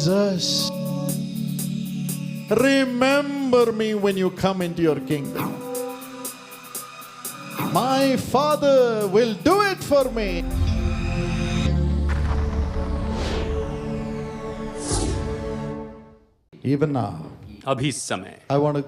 Jesus, remember me when you come into your kingdom. My Father will do it for me. Even now, अभी इस समय I want to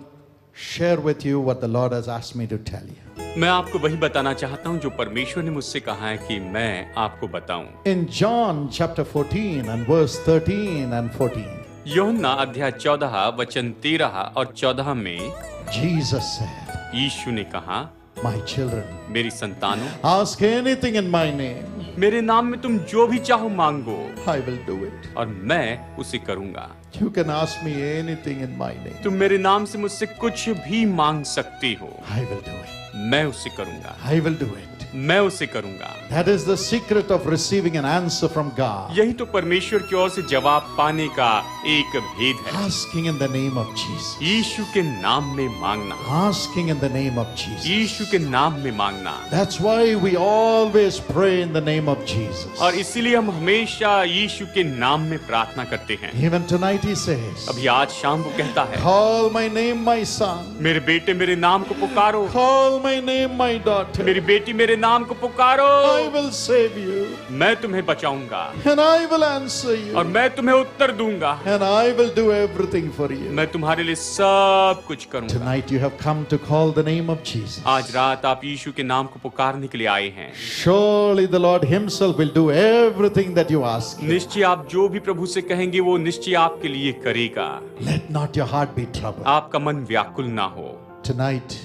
share with you what the Lord has asked me to tell you. मैं आपको वही बताना चाहता हूं जो परमेश्वर ने मुझसे कहा है कि मैं आपको बताऊं। In John chapter 14 and verse 13 and 14, यूहन्ना अध्याय 14 वचन 13 और 14 में Jesus said, यीशु ने कहा, my children, मेरी संतानों, ask anything in my name, मेरे नाम में तुम जो भी चाहो मांगो I will do it. और मैं उसे करूंगा। You can ask me anything in my name, तुम मेरे नाम से मुझसे कुछ भी मांग सकते हो, I will do it. मैं उसे करूंगा, I will do it. मैं उसे करूंगा। That is the secret of receiving an answer from God. यही तो परमेश्वर की ओर से जवाब पाने का एक भेद है। Asking in the name of Jesus. यीशु के नाम में मांगना, Asking in the name of Jesus. यीशु के नाम में मांगना। That's why we always pray in the name of Jesus. और इसीलिए हम हमेशा यीशु के नाम में प्रार्थना करते हैं। Even tonight he says, अभी आज शाम को कहता है, call my name my son. मेरे बेटे मेरे नाम को पुकारो, Call my name my daughter. मेरी बेटी मेरे नाम को पुकारो, I will save you. मैं तुम्हें बचाऊंगा And I will answer और you. मैं तुम्हें उत्तर दूंगा, And I will do everything for you. मैं तुम्हारे लिए सब कुछ करूंगा। Tonight you have come to call the name of Jesus. आज रात आप यीशु के नाम को पुकारने के लिए आए हैं। Surely the Lord himself will do everything that you ask him. निश्चय आप जो भी प्रभु से कहेंगे वो निश्चय आपके लिए करेगा। Let not your heart be troubled. आपका मन व्याकुल ना हो। Tonight,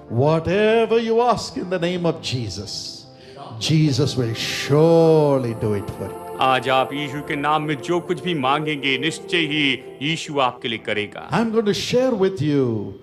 whatever you ask in the name of Jesus, Jesus will surely do it for you. आज आप यीशु के नाम में जो कुछ भी मांगेंगे निश्चय ही यीशु आपके लिए करेगा। I'm going to share with you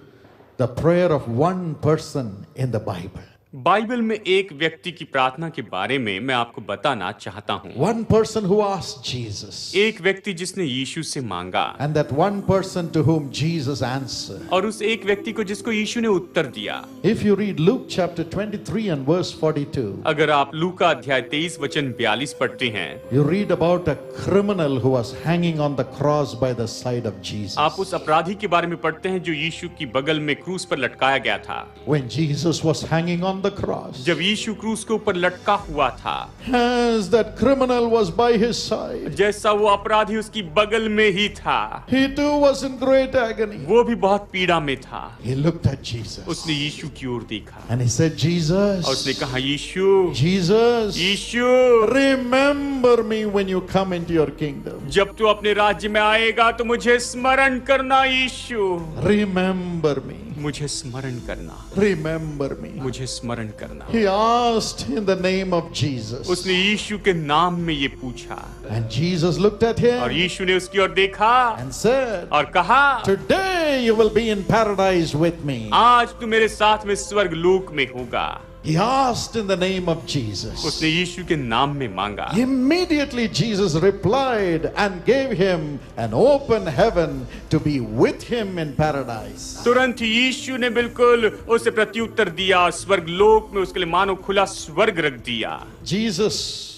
the prayer of one person in the Bible. Bible में एक व्यक्ति की प्रार्थना के बारे में मैं आपको बताना चाहता हूँ। One person who asked Jesus. एक व्यक्ति जिसने यीशु से मांगा And that one person to whom Jesus answered. और उस एक व्यक्ति को जिसको यीशु ने उत्तर दिया। If you read Luke chapter 23 and verse 42, अगर आप लूका अध्याय 23 वचन 42 पढ़ते हैं, you read about a criminal who was hanging on the cross by the side of Jesus. आप उस अपराधी के बारे में पढ़ते हैं जो यीशु की बगल में क्रूस पर लटकाया गया था। When Jesus was hanging on the cross, जब यीशु क्रूस के ऊपर लटका हुआ था, as that criminal was by his side, जैसा वो अपराधी उसकी बगल में ही था, he too was in great agony. वो भी बहुत पीड़ा में था। He looked at Jesus उसने यीशु की ओर देखा and he said, और उसने Jesus, कहा, यीशु, Jesus, Yeshu, remember me when you come into your kingdom. जब तू अपने राज्य में आएगा तो मुझे स्मरण करना। यीशु, Remember me. मुझे स्मरण करना, Remember me. मुझे स्मरण करना। He asked in the name of Jesus. उसने यीशु के नाम में ये पूछा And Jesus looked at और him यीशु ने उसकी ओर देखा and said, और कहा, today you will be in paradise with me. आज तू मेरे साथ में स्वर्ग लोक में होगा। He asked in the name of Jesus. उसने यीशु के नाम में मांगा। Immediately Jesus replied and gave him an open heaven to be with him in paradise. तुरंत ही यीशु ने बिल्कुल उसे प्रत्युत्तर दिया, स्वर्ग लोक में उसके लिए मानो खुला स्वर्ग रख दिया। Jesus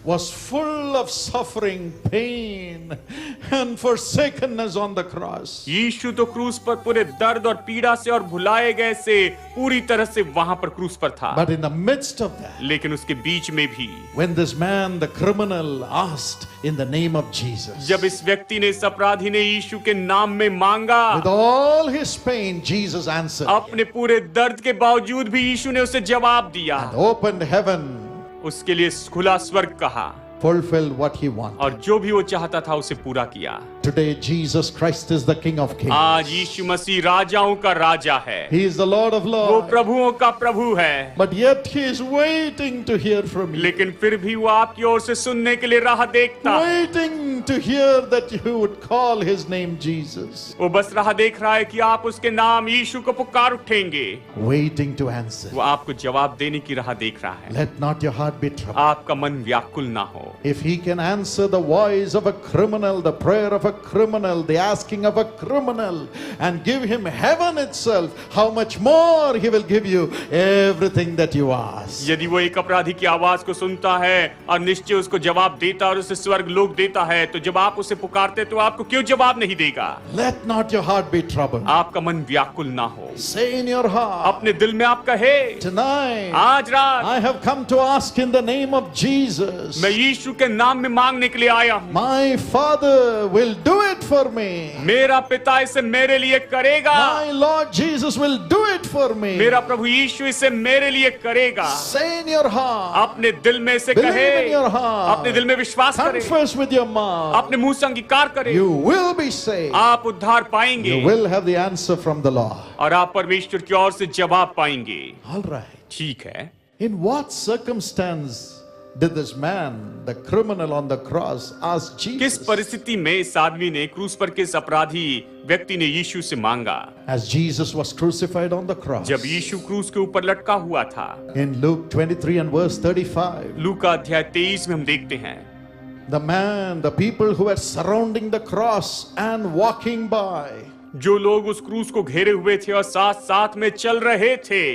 was full of suffering, pain and forsakenness on the cross. यीशु तो क्रूस पर पूरे दर्द और पीड़ा से और भुलाए गए से पूरी तरह से वहां पर क्रूस पर था। But in the midst of that, लेकिन उसके बीच में भी when this man, the criminal, asked in the name of Jesus, जब इस व्यक्ति ने, इस अपराधी ने यीशु के नाम में मांगा, with all his pain, Jesus answered अपने पूरे दर्द के बावजूद भी यीशु ने उसे जवाब दिया, and opened heaven, उसके लिए खुला स्वर्ग कहा fulfilled what he wanted. और जो भी वो चाहता था उसे पूरा किया। Today, Jesus Christ is the King of Kings. आज यीशु मसीह राजाओं का राजा है, He is the Lord of वो Lords. प्रभुओं का प्रभु है। But yet He is waiting to hear from you. लेकिन फिर भी वो आपकी ओर से सुनने के लिए राह देखता, Waiting to hear that you would call His name Jesus. वो बस राह देख रहा है कि आप उसके नाम यीशु को पुकार उठेंगे। Waiting to answer. वो आपको जवाब देने की राह देख रहा है। Let not your heart be troubled. आपका मन व्याकुल ना हो। If he can answer the voice of a criminal, the prayer of a criminal, the asking of a criminal, and give him heaven itself, how much more he will give you everything that you ask. यदि वो एक अपराधी की आवाज को सुनता है और निश्चय उसको जवाब देता और उसे स्वर्ग लोक देता है, तो जब आप उसे पुकारते तो आपको क्यों जवाब नहीं देगा? Let not your heart be troubled. आपका मन व्याकुल ना हो। Say in your heart, अपने दिल में आप कहे, tonight आज रात I have come to ask in the name of Jesus. मैं यीशु के नाम में मांगने के लिए आया हूँ। My Father will do it for me. मेरा पिता इसे मेरे लिए करेगा। My Lord Jesus will do it for me. मेरा प्रभु यीशु इसे मेरे लिए करेगा। Say in your heart, अपने दिल में इसे believe कहे, in your heart, अपने दिल में विश्वास करें, confess with your mouth, अपने मुंह से अंगीकार करें, you will be saved. आप उद्धार पाएंगे You will have the answer from the Lord. और आप परमेश्वर की ओर से जवाब पाएंगे। All right. ठीक है, In what circumstance did this man, the criminal on the cross, ask किस Jesus? परिस्थिति में इस आदमी ने क्रूस पर किस अपराधी व्यक्ति ने यीशु से मांगा? As Jesus was crucified on the cross. जब यीशु क्रूस के ऊपर लटका हुआ था। In Luke 23 and verse 35. लूका अध्याय 23 में हम देखते हैं, The man, the people who were surrounding the cross and walking by, जो लोग उस क्रूस को घेरे हुए थे और साथ साथ में चल रहे थे,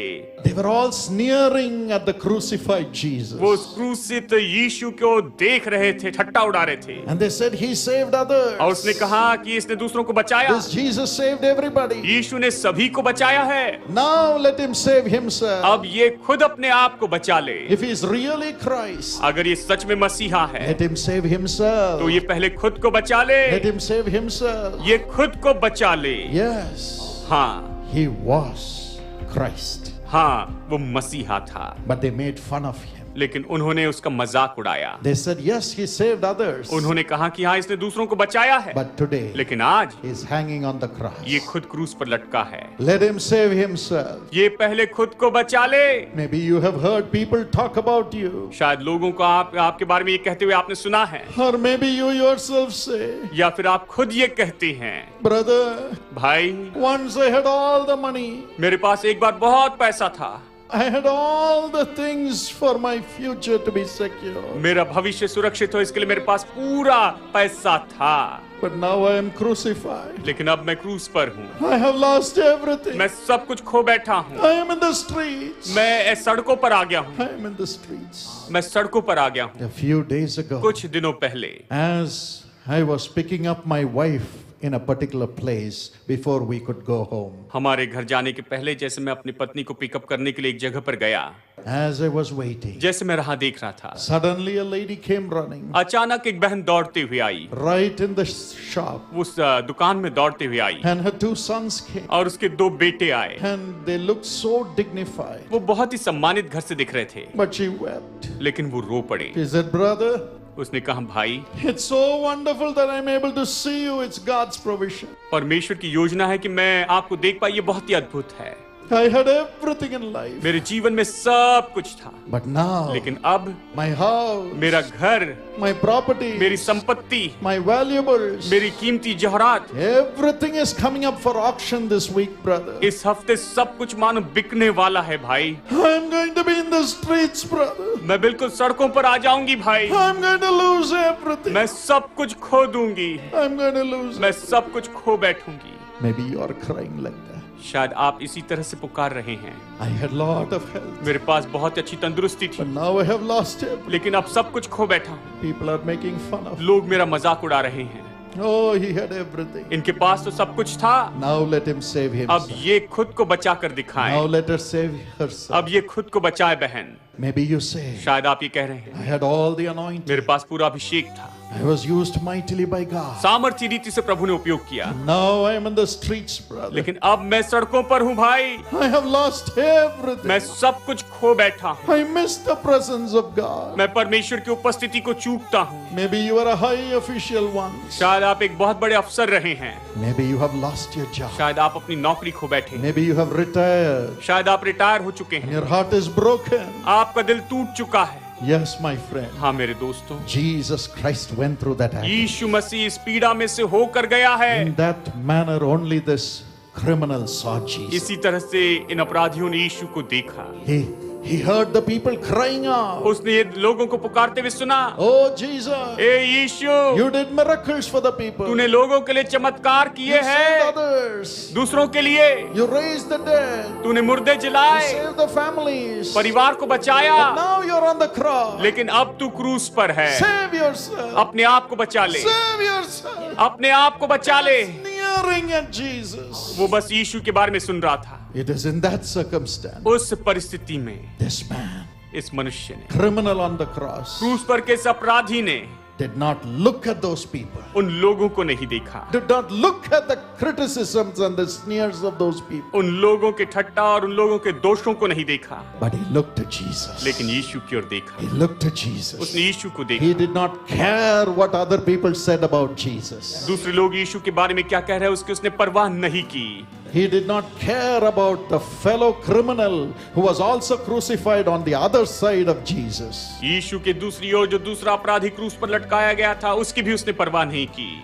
they were all sneering at the crucified Jesus. वो उस क्रूसित यीशु को देख रहे थे, ठट्टा उड़ा रहे थे। And they said, He saved others. और उसने कहा कि इसने दूसरों को बचाया। This Jesus saved everybody. यीशु ने सभी को बचाया है, Now let him save himself. अब ये खुद अपने आप को बचा ले। If he is really Christ, अगर ये सच में मसीहा है let him save himself. तो ये पहले खुद को बचा ले, Let him save himself. ये खुद को बचा ले। Yes, हाँ he was Christ. हाँ, वो मसीहा था, But they made fun of him. लेकिन उन्होंने उसका मजाक उड़ाया। They said, Yes, he saved others. उन्होंने कहा कि हाँ, इसने दूसरों को बचाया है, But today, लेकिन आज he is hanging on the cross. ये खुद क्रूस पर लटका है। Let him save himself. ये पहले खुद को बचा ले। Maybe you have heard people talk about you. शायद लोगों को आपके बारे में ये कहते हुए आपने सुना है, Or maybe you yourself say, या फिर आप खुद ये कहते हैं, Brother, भाई once I had all the money. मेरे पास एक बार बहुत पैसा था, I had all the things for my future to be secure. मेरा भविष्य सुरक्षित हो इसके लिए मेरे पास पूरा पैसा था, But now I am crucified. लेकिन अब मैं क्रूस पर हूँ। I have lost everything. मैं सब कुछ खो बैठा हूँ। I am in the streets. मैं सड़कों पर आ गया हूँ। I am in the streets. मैं सड़कों पर आ गया हूँ। A few days ago, कुछ दिनों पहले as I was picking up my wife in a particular place before we could go home, हमारे घर जाने के पहले जैसे मैं अपनी पत्नी को पिकअप करने के लिए एक जगह पर गया, as I was waiting, जैसे मैं राह देख रहा था, suddenly a lady came running अचानक एक बहन दौड़ते हुए आई, right in the shop, उस दुकान में दौड़ते हुए आई and her two sons came, और उसके दो बेटे आए। and they looked so dignified. वो बहुत ही सम्मानित घर से दिख रहे थे, But she wept. लेकिन वो रो पड़े। She said, Brother, उसने कहा, भाई, it's so wonderful that I'm able to see you. It's God's provision. परमेश्वर की योजना है कि मैं आपको देख पाई, ये बहुत ही अद्भुत है। I had everything in life. मेरे जीवन में सब कुछ था, But now, लेकिन अब my house, मेरा घर, my property, मेरी संपत्ति, my valuables, मेरी कीमती जौहरात, everything is coming up for auction this week, brother. इस हफ्ते सब कुछ मानो बिकने वाला है भाई। I'm going to be in the streets, brother. मैं बिल्कुल सड़कों पर आ जाऊंगी भाई। I'm going to lose everything. मैं सब कुछ खो दूंगी, I'm going to lose मैं it. सब कुछ खो बैठूंगी। Maybe you are crying like that. शायद आप इसी तरह से पुकार रहे हैं, I had lot of health, मेरे पास बहुत अच्छी तंदुरुस्ती थी, but now I have lost it. लेकिन अब सब कुछ खो बैठा हूँ। People are making fun of. लोग मेरा मजाक उड़ा रहे हैं। Oh, he had everything. इनके पास तो सब कुछ था, Now let him save अब himself. ये खुद को बचा कर दिखाएं। Now let her save herself. अब ये खुद को बचाए बहन। Maybe you say, शायद आप ये कह रहे हैं, I had all the anointing. मेरे पास पूरा अभिषेक था, I was used mightily by God. सामर्थ्य रीति से प्रभु ने उपयोग किया, Now I am in the streets, brother. लेकिन अब मैं सड़कों पर हूँ भाई। I have lost everything. मैं सब कुछ खो बैठा हूँ, I miss the presence of God. मैं परमेश्वर की उपस्थिति को चूकता हूँ। Maybe you are a high official once. शायद आप एक बहुत बड़े अफसर रहे हैं, Maybe you have lost your job. शायद आप अपनी नौकरी खो बैठे हैं, Maybe you have retired. शायद आप रिटायर हो चुके And हैं, your heart is broken. आपका दिल टूट चुका है। Yes, my friend. हाँ मेरे दोस्तों, Jesus Christ went through that agony. यीशु मसीह इस पीड़ा में से होकर गया है। In that manner, only this criminal saw Jesus. इसी तरह से इन अपराधियों ने यीशु को देखा। He He heard the people crying out, उसने ये लोगों को पुकारते हुए सुना, "Oh Jesus, A Yeshu, you did miracles for the people. तूने लोगों के लिए चमत्कार किए You saved हैं, others. दूसरों के लिए You raised the dead. तूने मुर्दे You जलाए, saved the families. परिवार को बचाया, But now you're on the cross. लेकिन अब तू क्रूस पर है। Save yourself. अपने आप को बचा ले, Save yourself." अपने आप को बचा ले। Sneering at Jesus. वो बस यीशु के बारे में सुन रहा था। It is in that circumstance, उस परिस्थिति में this man, इस मनुष्य ने, criminal on the cross, क्रूस पर के इस अपराधी ने did not look at those people, उन लोगों को नहीं देखा, did not look at the criticisms and the sneers of those people, उन लोगों के ठट्टा और उन लोगों के दोषों को नहीं देखा, but he looked to Jesus. लेकिन यीशु की ओर देखा। He looked to Jesus. उसने यीशु को He देखा। did not care what other people said about Jesus. दूसरे लोग यीशु के बारे में क्या कह रहे हैं उसकी उसने परवाह नहीं की। He did not care about the fellow criminal who was also crucified on the other side of Jesus. यीशु के दूसरी ओर जो दूसरा अपराधी क्रूस पर लटकाया गया था उसकी भी उसने परवाह नहीं की।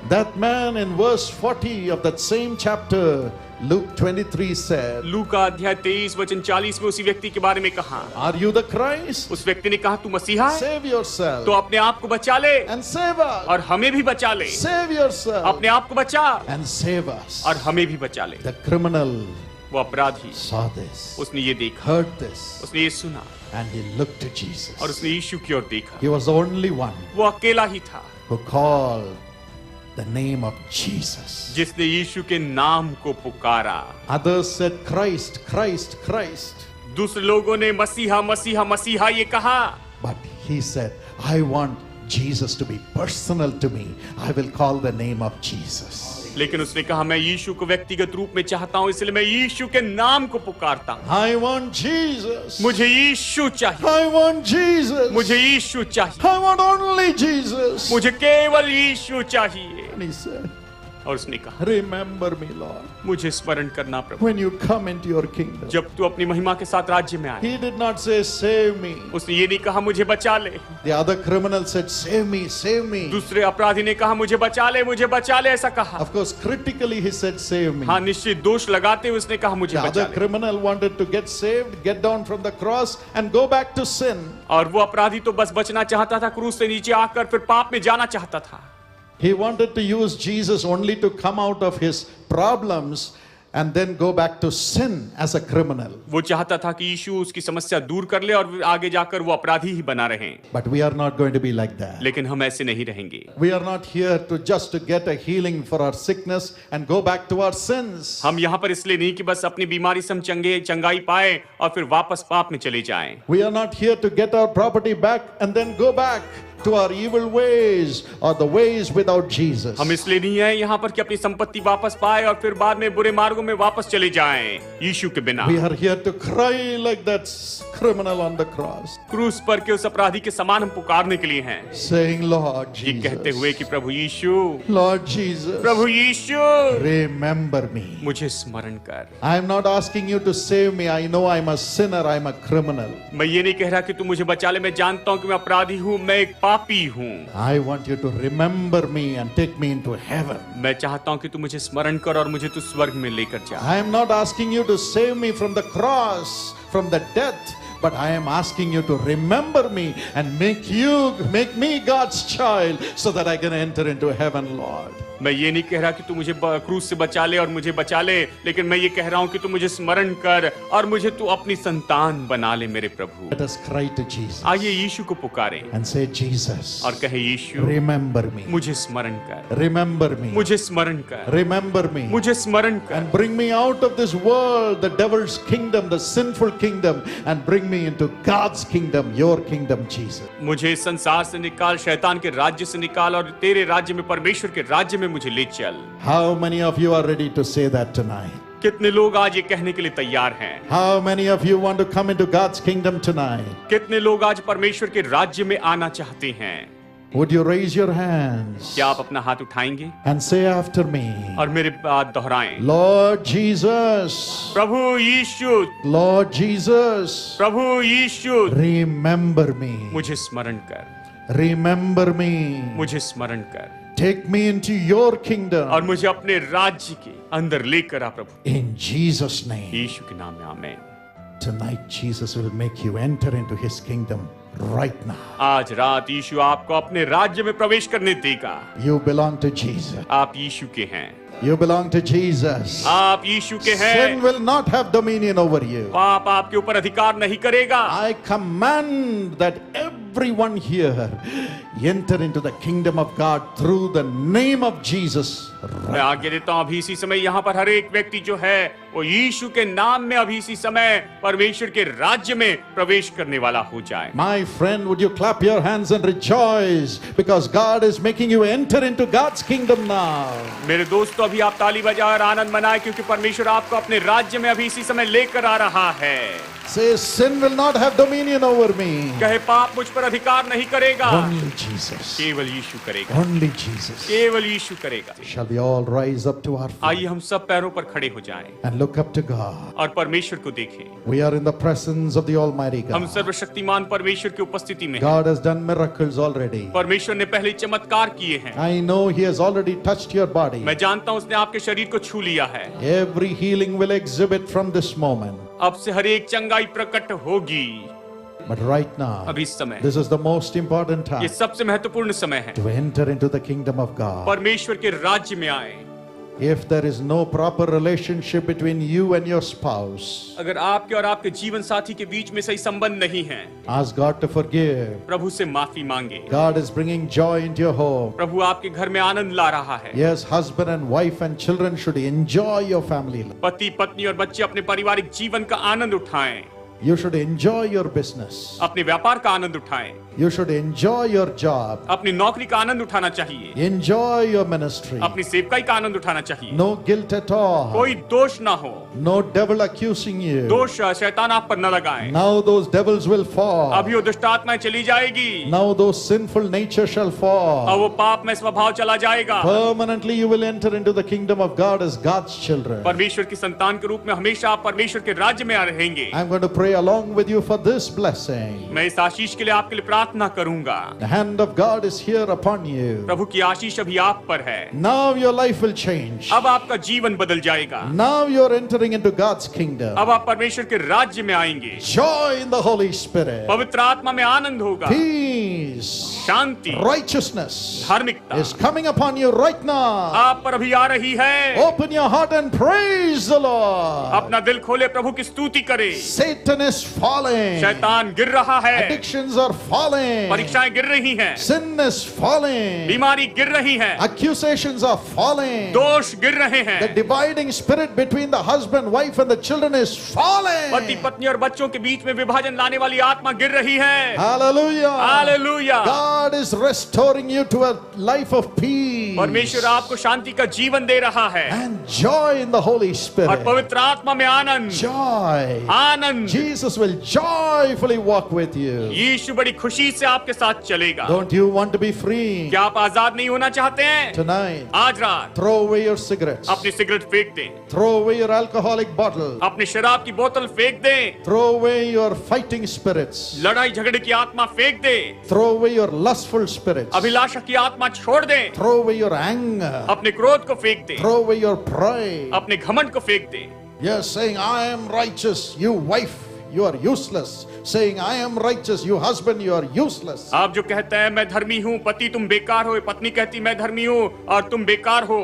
That man in verse 40 of that same chapter, Luke 23 said, लूका अध्याय 23 वचन 40 में उसी व्यक्ति के बारे में कहा, "Are you the Christ? उस व्यक्ति ने कहा तू मसीहा है Save yourself तो अपने आप को बचा ले and save us. और हमें भी बचा ले। Save yourself अपने आप को बचा and save us." और हमें भी बचा ले। The criminal वो अपराधी saw this, उसने ये देखा, heard this, उसने ये सुना and he looked to और Jesus. उसने यीशु की ओर देखा। He was the only one वो अकेला ही था who called the name of Jesus. जिसने यीशु के नाम को पुकारा। Others said, "Christ, Christ, Christ." दूसरे लोगों ने मसीहा मसीहा मसीहा ये कहा, But he said, "I want Jesus to be personal to me. I will call the name of Jesus." लेकिन उसने कहा मैं यीशु को व्यक्तिगत रूप में चाहता हूं, इसलिए मैं यीशु के नाम को पुकारता हूं। I want Jesus. मुझे यीशु चाहिए, I want Jesus. मुझे यीशु चाहिए, I want only Jesus. मुझे केवल यीशु चाहिए। And he said, और उसने कहा "Remember me, Lord, मुझे स्मरण करना प्रभु when you come into your kingdom." जब तू अपनी महिमा के साथ राज्य में आए। He did not say, "Save me." उसने ये नहीं कहा मुझे बचा ले। The other criminal said, "Save me, save me." दूसरे अपराधी ने कहा मुझे बचा ले, मुझे बचा ले, ऐसा कहा। Of course, critically he said, "Save me." हाँ, निश्चित दोष लगाते हुए उसने कहा मुझे The बचा other ले। criminal wanted to get saved, get down from the cross, and go back to sin. और वो अपराधी तो बस बचना चाहता था, क्रूस से नीचे आकर फिर पाप में जाना चाहता था। He wanted to use Jesus only to come out of his problems and then go back to sin as a criminal. वो चाहता था कि यीशु उसकी समस्या दूर कर ले और आगे जाकर वो अपराधी ही बना रहे। But we are not going to be like that. लेकिन हम ऐसे नहीं रहेंगे। We are not here to just to get a healing for our sickness and go back to our sins. हम यहाँ पर इसलिए नहीं कि बस अपनी बीमारी से हम चंगाई पाए और फिर वापस पाप में चले जाएं। We are not here to get our property back and then go back to our evil ways or the ways without Jesus. हम इसलिए नहीं है यहाँ पर कि अपनी संपत्ति वापस पाए और फिर बाद में बुरे मार्गों में वापस चले जाएं यीशु के बिना। We are here to cry like that criminal on the cross, क्रूस पर के उस अपराधी के समान हम पुकारने के लिए हैं, saying, "Lord ये कहते हुए Jesus, कि प्रभु यीशु, Lord Jesus, प्रभु यीशु, remember me." मुझे स्मरण कर। I am not asking you to save me. I know I'm a sinner. I'm a criminal. मैं ये नहीं कह रहा कि तू मुझे बचा ले, मैं जानता हूँ कि मैं अपराधी हूँ, मैं एक पापी हूँ। I want you to remember me and take me into heaven. मैं चाहता हूँ कि तू मुझे स्मरण कर और मुझे तू स्वर्ग में लेकर जा। I am not asking you to save me from the cross, from the death, but I am asking you to remember me and make me God's child so that I can enter into heaven, Lord. मैं ये नहीं कह रहा कि तू मुझे क्रूस से बचा ले और मुझे बचा ले, लेकिन मैं ये कह रहा हूँ कि तू मुझे स्मरण कर और मुझे तू अपनी संतान बना ले मेरे प्रभु। Let us cry to Jesus आइए यीशु को पुकारें and say, "Jesus, और कहे यीशु remember me. मुझे स्मरण कर, Remember me. मुझे स्मरण कर, Remember me. मुझे स्मरण कर And bring me out of this world, the devil's kingdom, the sinful kingdom, and bring me into God's kingdom, your kingdom, Jesus." मुझे इस संसार से निकाल, शैतान के राज्य से निकाल और तेरे राज्य में, परमेश्वर के राज्य में मुझे ले चल। How many of you are ready to say that tonight? कितने लोग आज ये कहने के लिए तैयार हैं? How many of you want to come into God's kingdom tonight? कितने लोग आज परमेश्वर के राज्य में आना चाहते हैं? Would you raise your hands क्या आप अपना हाथ उठाएंगे and say after me, और मेरे बाद दोहराएं? "Lord Jesus, प्रभु यीशु, Lord Jesus, प्रभु यीशु, remember me, मुझे स्मरण कर, remember me, मुझे स्मरण कर take me into your और kingdom, मुझे अपने राज्य के अंदर लेकर आ प्रभु। in Jesus' name." यीशु के नाम में आमेन। Tonight, Jesus will make you enter into his kingdom right now. आज रात यीशु आपको अपने राज्य में प्रवेश करने देगा। You belong to Jesus. आप यीशु के हैं। You belong to Jesus. आप यीशु के हैं। Sin will not have dominion over you. पाप आपके ऊपर अधिकार नहीं करेगा। I command that everyone here enter into the kingdom of God through the name of Jesus. मैं आगे देता हूं अभी इसी समय यहाँ पर हर एक व्यक्ति जो है वो यीशु के नाम में अभी इसी समय परमेश्वर के राज्य में प्रवेश करने वाला हो जाए। My friend, would you clap your hands and rejoice because God is making you enter into God's kingdom now. मेरे दोस्तों अभी आप ताली बजाएं और आनंद मनाएं क्योंकि परमेश्वर आपको अपने राज्य में अभी इसी समय लेकर आ रहा है। Say, sin will not have dominion over me. कहे पाप मुझ पर अधिकार नहीं करेगा। Only Jesus. केवल यीशु करेगा। Only Jesus. केवल यीशु करेगा। Shall we all rise up to our feet आइए हम सब पैरों पर खड़े हो जाएं and look up to God? और परमेश्वर को देखें। We are in the presence of the Almighty हम God. सर्वशक्तिमान परमेश्वर की उपस्थिति में हैं। God has done miracles already. परमेश्वर ने पहले चमत्कार किए हैं। I know He has already touched your body. मैं जानता हूं उसने आपके शरीर को छू लिया है। Every healing will exhibit from this moment. अब से हर एक चंगाई प्रकट होगी। But right now, अभी इस समय this is the most important time ये सबसे महत्वपूर्ण समय है। to enter into the kingdom of God. परमेश्वर के राज्य में आए। If there is no proper relationship between you and your spouse, अगर आपके और आपके जीवन साथी के बीच में सही संबंध नहीं है, ask God to forgive. प्रभु से माफी मांगे। God is bringing joy into your home. प्रभु आपके घर में आनंद ला रहा है। Yes, husband and wife and children should enjoy your family life. पति पत्नी और बच्चे अपने पारिवारिक जीवन का आनंद उठाएं। You should enjoy your business. अपने व्यापार का आनंद उठाएं। You should enjoy your job. अपनी नौकरी का आनंद उठाना चाहिए। Enjoy your ministry. अपनी सेवकाई का आनंद उठाना चाहिए। No guilt at all. कोई दोष ना हो। No devil accusing you. दोष शैतान आप पर न लगाए। Now those devils will fall. अभी वो दुष्ट आत्माएं चली जाएगी। Now those sinful nature shall और fall. वो पाप में स्वभाव चला जाएगा। Permanently you will enter into the kingdom of God as God's children. परमेश्वर की संतान के रूप में हमेशा आप परमेश्वर के राज्य में रहेंगे। I'm going to pray along with you for this blessing. मैं इस आशीष के लिए आपके लिए प्रार्थना करूंगा। The hand of God is here upon you. प्रभु की आशीष अभी आप पर है। Now your life will change. अब आपका जीवन बदल जाएगा। Now you're entering into God's kingdom. अब आप परमेश्वर के राज्य में आएंगे। Joy in the Holy Spirit. पवित्र आत्मा में आनंद होगा। Peace. शांति, Righteousness धार्मिकता is coming upon you right now. आप पर अभी आ रही है। Open your heart and praise the Lord. अपना दिल खोले, प्रभु की स्तुति करे। Satan is falling. शैतान गिर रहा है। Addictions are falling. परीक्षाएं गिर रही हैं। Sin is falling. बीमारी गिर रही है। Accusations are falling. दोष गिर रहे The हैं। dividing spirit between the husband, wife and the children is पति falling. पत्नी और बच्चों के बीच में विभाजन लाने वाली आत्मा गिर रही है। Hallelujah. Hallelujah. God is restoring you to a life of peace परमेश्वर आपको शांति का जीवन दे रहा है and joy in the Holy और Spirit. पवित्र आत्मा में आनंद, Joy. Anand. Jesus will joyfully walk with you. यीशु बड़ी खुशी से आपके साथ चलेगा। Don't you want to be free? क्या आप आजाद नहीं होना चाहते हैं? Tonight, आज रात throw away your cigarettes. अपनी सिगरेट फेंक दें, Throw away your alcoholic bottle. अपनी शराब की बोतल फेंक दें, Throw away your fighting spirits. लड़ाई झगड़े की आत्मा फेंक दें, Throw away your lustful spirits. अभिलाषा की आत्मा छोड़ दें, Throw away your anger. अपने क्रोध को फेंक दें, Throw away your pride. अपने घमंड को फेंक दें। You're saying, I am righteous. You wife, you are useless. Saying, I am righteous. You husband, you are useless. आप जो कहते हैं मैं धर्मी हूँ, पति तुम बेकार हो, पत्नी कहती मैं धर्मी हूँ और तुम बेकार हो,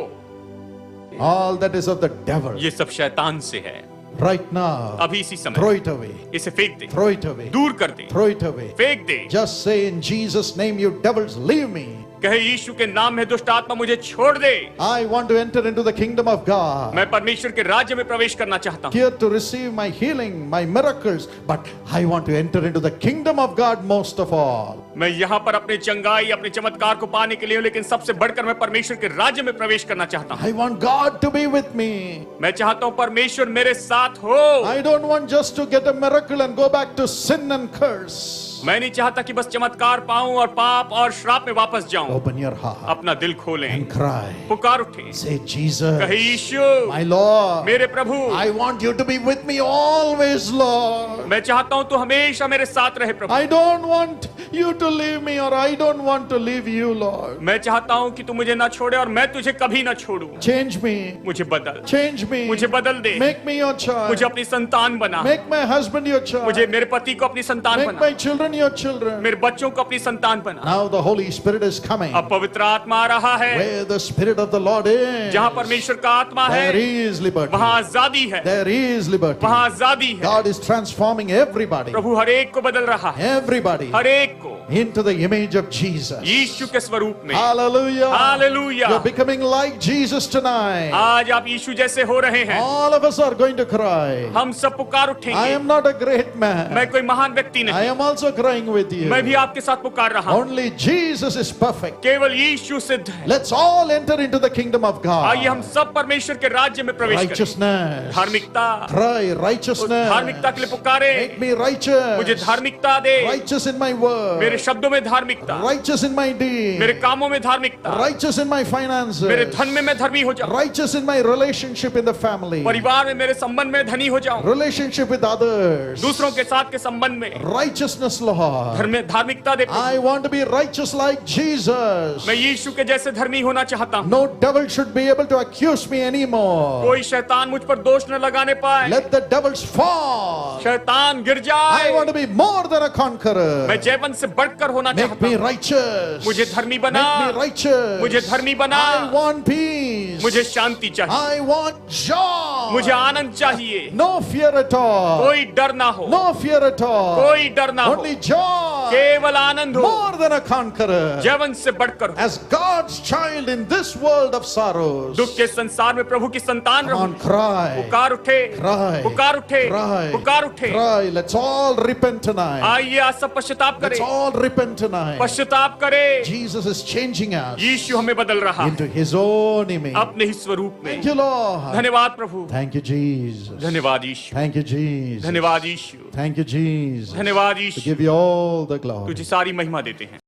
All that is of the devil. ये सब शैतान से है। Right now, अभी इसी throw समय it away. इसे फेंक दें, Throw it away. दूर कर दें, Throw it away. फेंक दें। Just say in Jesus' name, you devils, leave me. कहे यीशु के नाम में दुष्ट आत्मा मुझे छोड़ दे। I want to enter into the kingdom of God. मैं परमेश्वर के राज्य में प्रवेश करना चाहता हूँ। Here to receive my healing, my miracles, but I want to enter into the kingdom of God most of all. मैं यहाँ पर अपने चंगाई, अपने चमत्कार को पाने के लिए हूँ, लेकिन सबसे बढ़कर मैं परमेश्वर के राज्य में प्रवेश करना चाहता हूँ। I want God to be with me. मैं चाहता हूँ परमेश्वर मेरे साथ हो। I don't want just to get a miracle and go back to sin and curse. मैं नहीं चाहता कि बस चमत्कार पाऊं और पाप और श्राप में वापस जाऊं। Open your heart अपना दिल खोलें, and cry. पुकार उठें, Say, Jesus, कहे यीशु, my Lord, मेरे प्रभु, I want you to be with me always, Lord. मैं चाहता हूं तू हमेशा मेरे साथ रहे प्रभु। I don't want you to leave me, or I don't want to leave you, Lord. मैं चाहता हूं कि तू मुझे ना छोड़े और मैं तुझे कभी ना छोड़ूं। Change me. मुझे बदल, Change me. मुझे बदल दे, Make me your child. मुझे अपनी संतान बना, Make my husband your child. मुझे मेरे पति को अपनी संतान Make बना, my children your children. मेरे बच्चों को अपनी संतान बना। Now the Holy Spirit is coming. अब पवित्र आत्मा आ रहा है। Where the Spirit of the Lord is, जहाँ परमेश्वर का आत्मा है, there is liberty. वहाँ आजादी है, There is liberty. वहाँ आजादी है। God is transforming everybody. प्रभु हर एक को बदल रहा है, Everybody हर एक को into the image of Jesus. यीशु के स्वरूप में। Hallelujah. Hallelujah. You're becoming like Jesus tonight. आज आप यीशु जैसे हो रहे हैं। All of us are going to cry. हम सब पुकार I उठेंगे। am not a great man. मैं कोई महान व्यक्ति I नहीं, am also crying with you. मैं भी आपके साथ पुकार रहा हूँ। Only Jesus is perfect. केवल यीशु सिद्ध है। Let's all enter into the kingdom of आइए हम God. सब परमेश्वर के राज्य में प्रवेश करें। Righteousness. धार्मिकता, Cry righteousness. धार्मिकता के लिए पुकारे। Make me righteous. मुझे धार्मिकता दे, Righteous in my word. मेरे शब्दों में धार्मिकता, Righteous in my deed. मेरे कामों में धार्मिकता, Righteous in my मेरे finances. धन में मैं धर्मी हो जाऊं, Righteous in my relationship in the family. परिवार में मेरे संबंध में धनी हो जाऊं, Relationship with others. दूसरों के साथ के संबंध में Righteousness, Lord. धार्मिकता दे। I want to be righteous like Jesus. मैं यीशु के जैसे धर्मी होना चाहता हूँ। No devil should be able to accuse me anymore. कोई शैतान मुझ पर दोष न लगाने पाए। Let the devils fall. शैतान गिर I जाए। want to be more than a conqueror. मैं जयवंत से बढ़कर होना Make चाहता me हूँ। righteous. मुझे धर्मी बना, Make me righteous. मुझे धर्मी बना। I want peace. मुझे शांति चाहिए, I want joy. मुझे आनंद चाहिए, No fear at all. कोई डर ना हो, No fear at all. कोई डर ना हो, Only joy. केवल आनंद हो, More than a conqueror. जयवंत से बढ़कर हो। As God's child in this world of sorrows. दुख के संसार में प्रभु की संतान Come रहो। on, cry. पुकार उठे, Cry. पुकार उठे, Cry. पुकार उठे। Cry. Let's all repent tonight. आइए आज सब पश्चाताप Let's करें, all repent tonight. पश्चाताप करें। Jesus is changing us यीशु हमें बदल रहा है into His own image. अपने ही स्वरूप में। Thank you, Lord. धन्यवाद प्रभु, Thank you, Jesus. धन्यवाद यीशु, Thank you, Jesus. धन्यवाद यीशु, Thank you, Jesus. धन्यवाद We Yeshu. give you all the glory. तुझे सारी महिमा देते हैं।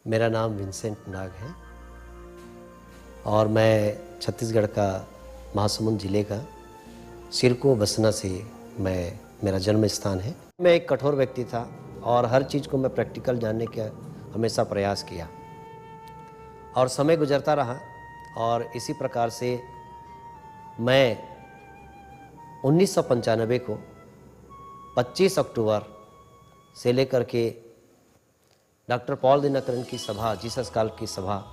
मेरा नाम विंसेंट नाग है और मैं छत्तीसगढ़ का महासमुंद जिले का सिरको बसना से मेरा जन्म स्थान है। मैं एक कठोर व्यक्ति था और हर चीज़ को मैं प्रैक्टिकल जानने का हमेशा प्रयास किया और समय गुजरता रहा और इसी प्रकार से मैं 1995 को 25 अक्टूबर से लेकर के डॉक्टर पॉल दिनकरन की सभा, जीसस कॉल की सभा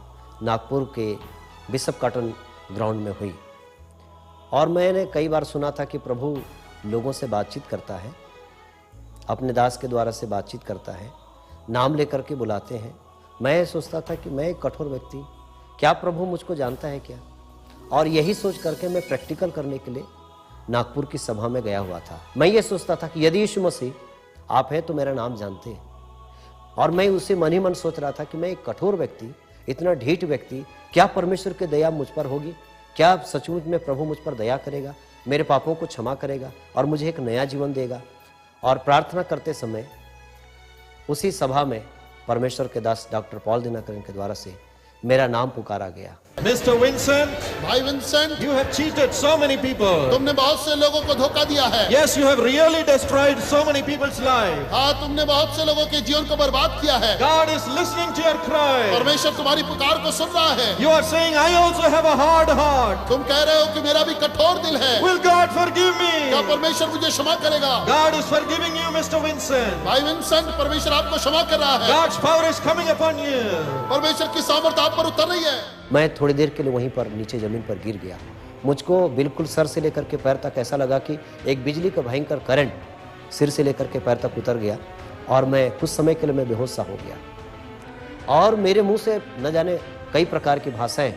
नागपुर के बिशप कॉटन ग्राउंड में हुई और मैंने कई बार सुना था कि प्रभु लोगों से बातचीत करता है, अपने दास के द्वारा से बातचीत करता है, नाम लेकर के बुलाते हैं। मैं सोचता था कि मैं एक कठोर व्यक्ति, क्या प्रभु मुझको जानता है क्या? और यही सोच करके मैं प्रैक्टिकल करने के लिए नागपुर की सभा में गया हुआ था। मैं ये सोचता था कि यदि यीशु मसीह आप हैं तो मेरा नाम जानते हैं और मैं उसे मन ही मन सोच रहा था कि मैं एक कठोर व्यक्ति, इतना ढीठ व्यक्ति, क्या परमेश्वर की दया मुझ पर होगी? क्या सचमुच में प्रभु मुझ पर दया करेगा, मेरे पापों को क्षमा करेगा और मुझे एक नया जीवन देगा? और प्रार्थना करते समय उसी सभा में परमेश्वर के दास डॉक्टर पॉल दिनकरन के द्वारा से मेरा नाम पुकारा गया। Mr. Vincent, भाई Vincent, you have cheated so many people. तुमने बहुत से लोगों को धोखा दिया है। Yes, you have really destroyed so many people's lives. हाँ, तुमने बहुत से लोगों के जीवन को बर्बाद किया है। God is listening to your cry. परमेश्वर तुम्हारी पुकार को सुन रहा है। You are saying, I also have a hard heart. तुम कह रहे हो कि मेरा भी कठोर दिल है। Will God forgive me? क्या परमेश्वर मुझे क्षमा करेगा? God is forgiving you, Mr. Vincent. भाई विंसेंट, परमेश्वर आपको क्षमा कर रहा है। God's power is coming upon you. परमेश्वर की सामर्थ आप पर उतर रही है। मैं थोड़ी देर के लिए वहीं पर नीचे ज़मीन पर गिर गया। मुझको बिल्कुल सर से लेकर के पैर तक ऐसा लगा कि एक बिजली का भयंकर करंट सिर से लेकर के पैर तक उतर गया और मैं कुछ समय के लिए मैं बेहोश सा हो गया और मेरे मुंह से न जाने कई प्रकार की भाषाएं,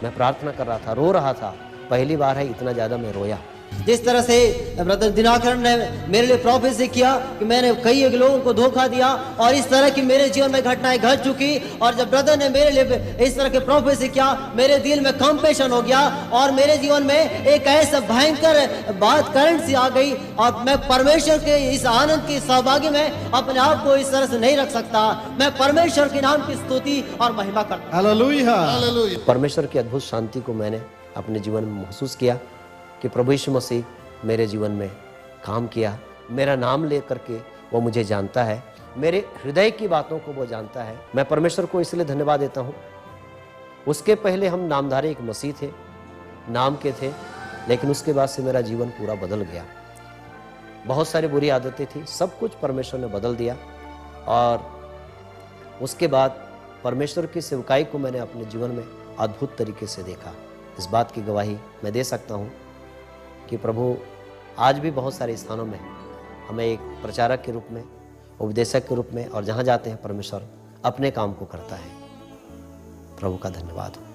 मैं प्रार्थना कर रहा था, रो रहा था। पहली बार है इतना ज़्यादा मैं रोया जिस तरह से ब्रदर दिनाकरण ने मेरे लिए प्रोफेसी किया कि मैंने कई एक लोगों को धोखा दिया और इस तरह की मेरे जीवन में घटनाएं घट चुकी, और जब ब्रदर ने मेरे लिए इस तरह के प्रोफेसी किया, मेरे दिल में कंपैशन हो गया और मेरे जीवन में एक ऐसा भयंकर बात करंट सी आ गई, और मैं परमेश्वर के इस आनंद की सहभागी में अपने आप को इस तरह से नहीं रख सकता। मैं परमेश्वर के नाम की स्तुति और महिमा करता। Hallelujah. हालेलुया। परमेश्वर की अद्भुत शांति को मैंने अपने जीवन में महसूस किया कि प्रभु यीशु मसीह मेरे जीवन में काम किया। मेरा नाम ले करके वो मुझे जानता है, मेरे हृदय की बातों को वो जानता है। मैं परमेश्वर को इसलिए धन्यवाद देता हूँ। उसके पहले हम नामधारी एक मसीह थे, नाम के थे, लेकिन उसके बाद से मेरा जीवन पूरा बदल गया। बहुत सारी बुरी आदतें थी, सब कुछ परमेश्वर ने बदल दिया, और उसके बाद परमेश्वर की सेवकाई को मैंने अपने जीवन में अद्भुत तरीके से देखा। इस बात की गवाही मैं दे सकता हूँ कि प्रभु आज भी बहुत सारे स्थानों में हमें एक प्रचारक के रूप में, उपदेशक के रूप में, और जहाँ जाते हैं परमेश्वर अपने काम को करता है। प्रभु का धन्यवाद हो।